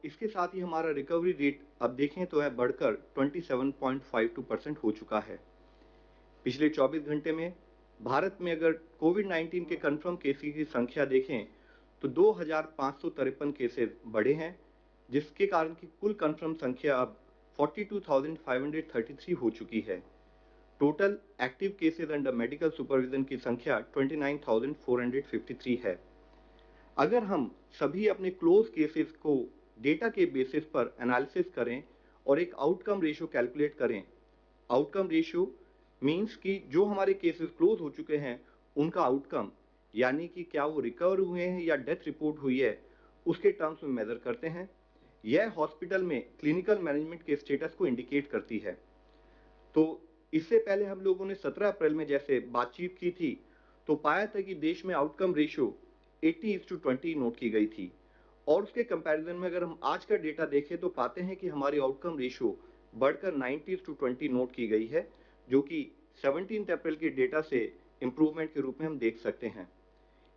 इसके साथ ही हमारा रिकवरी रेट अब देखें तो है बढ़कर 27.52% हो चुका है। पिछले 24 घंटे में भारत में अगर कोविड-19 के कंफर्म केसेस की संख्या देखें तो 2,553 केसेस बढ़े हैं, जिसके कारण की कुल कंफर्म संख्या अब 42,533 हो चुकी है। Total active cases under medical supervision की संख्या 29,453 है। अगर हम सभी अपने क्लोज केसेस को डेटा के बेसिस पर एनालिसिस करें और एक आउटकम रेशियो कैलकुलेट करें, आउटकम रेशियो मींस कि जो हमारे केसेस क्लोज हो चुके हैं उनका आउटकम, यानी कि क्या वो रिकवर हुए हैं या डेथ रिपोर्ट हुई है, उसके टर्म्स में मेजर करते हैं। यह हॉस्पिटल में क्लिनिकल मैनेजमेंट के स्टेटस को इंडिकेट करती है। तो इससे पहले हम लोगों ने 17 अप्रैल में जैसे बातचीत की थी तो पाया था कि देश में आउटकम रेशियो 80:20 नोट की गई थी, और उसके कंपैरिजन में अगर हम आज का डेटा देखें तो पाते हैं कि हमारी आउटकम रेशियो बढ़कर 90:20 नोट की गई है, जो कि 17 अप्रैल के डेटा से इंप्रूवमेंट के रूप में हम देख सकते हैं।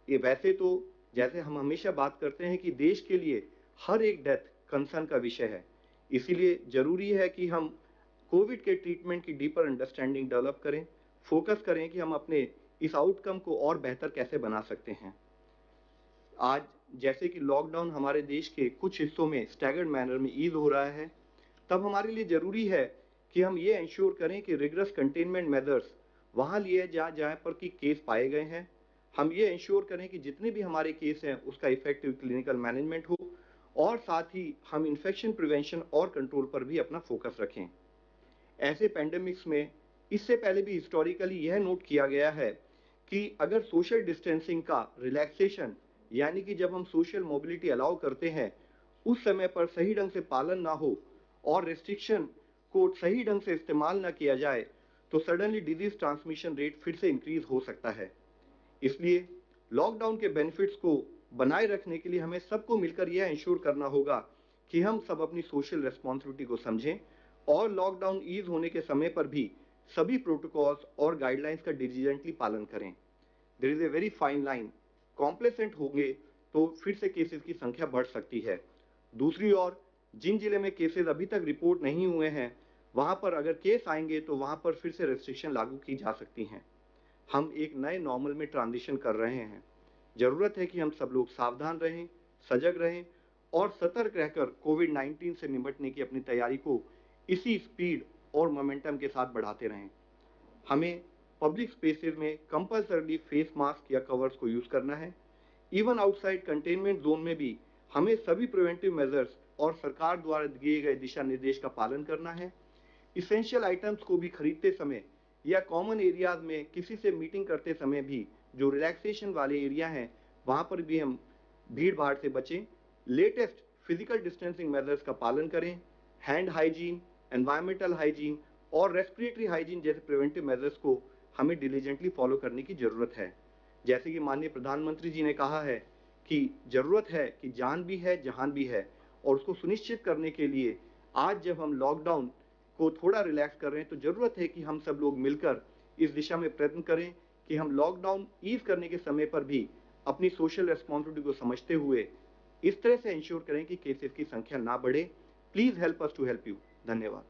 ये वैसे तो जैसे हम हमेशा बात करते हैं कि देश के लिए हर एक डेथ कंसर्न का विषय है, इसीलिए जरूरी है कि हम कोविड के ट्रीटमेंट की डीपर अंडरस्टैंडिंग डेवलप करें, फोकस करें कि हम अपने इस आउटकम को और बेहतर कैसे बना सकते हैं। आज जैसे कि लॉकडाउन हमारे देश के कुछ हिस्सों में स्टैगर्ड मैनर में ईज हो रहा है, तब हमारे लिए जरूरी है कि हम ये इंश्योर करें कि रिगरस कंटेनमेंट मेजर्स वहां लिए जहां पर कि केस पाए गए हैं। हम ये इंश्योर करें कि जितने भी हमारे केस हैं उसका इफेक्टिव क्लिनिकल मैनेजमेंट हो, और साथ ही हम इन्फेक्शन प्रिवेंशन और कंट्रोल पर भी अपना फोकस रखें। ऐसे पैंडेमिक्स में इससे पहले भी हिस्टोरिकली यह नोट किया गया है कि अगर सोशल डिस्टेंसिंग का रिलैक्सेशन, यानी कि जब हम सोशल मोबिलिटी अलाउ करते हैं उस समय पर सही ढंग से पालन ना हो और रेस्ट्रिक्शन को सही ढंग से इस्तेमाल ना किया जाए तो सडनली डिजीज ट्रांसमिशन रेट फिर से इंक्रीज हो सकता है। इसलिए लॉकडाउन के बेनिफिट्स को बनाए रखने के लिए हमें सबको मिलकर यह इंश्योर करना होगा कि हम सब अपनी सोशल रेस्पॉन्सिबिलिटी को समझें और लॉकडाउन ईज होने के समय पर भी सभी प्रोटोकॉल्स और गाइडलाइंस का डिलीजेंटली पालन करें। There is a very fine line, complacent होंगे तो फिर से केसेस की संख्या बढ़ सकती है। दूसरी ओर जिन जिले में केसेस अभी तक रिपोर्ट नहीं हुए हैं वहां पर अगर केस आएंगे तो वहां पर फिर से रेस्ट्रिक्शन लागू की जा सकती हैं। हम एक नए नॉर्मल में ट्रांजिशन कर रहे हैं। जरूरत है कि हम सब लोग सावधान रहें, सजग रहें और सतर्क रहकर कोविड-19 से निपटने की अपनी तैयारी को इसी स्पीड और मोमेंटम के साथ बढ़ाते रहें। हमें पब्लिक स्पेसेस में कंपल्सरली फेस मास्क या कवर्स को यूज करना है। इवन आउटसाइड कंटेनमेंट जोन में भी हमें सभी प्रिवेंटिव मेजर्स और सरकार द्वारा दिए गए दिशा निर्देश का पालन करना है। इसेंशियल आइटम्स को भी खरीदते समय या कॉमन एरियाज में किसी से मीटिंग करते समय भी जो रिलैक्सेशन वाले एरिया हैं वहां पर भी हम भीड़ भाड़ से बचें। लेटेस्ट फिजिकल डिस्टेंसिंग मेजर्स का पालन करें। हैंड हाइजीन, एनवायरमेंटल हाइजीन और रेस्पिरेटरी हाइजीन जैसे प्रिवेंटिव मेजर्स को हमें डिलीजेंटली फॉलो करने की जरूरत है। जैसे कि माननीय प्रधानमंत्री जी ने कहा है कि जरूरत है कि जान भी है जहान भी है, और उसको सुनिश्चित करने के लिए आज जब हम लॉकडाउन को थोड़ा रिलैक्स कर रहे हैं तो जरूरत है कि हम सब लोग मिलकर इस दिशा में प्रयत्न करें कि हम लॉकडाउन ईज करने के समय पर भी अपनी सोशल रेस्पॉन्सिबिलिटी को समझते हुए इस तरह से इंश्योर करें कि केसेस की संख्या ना बढ़े। Please help us to help you. धन्यवाद।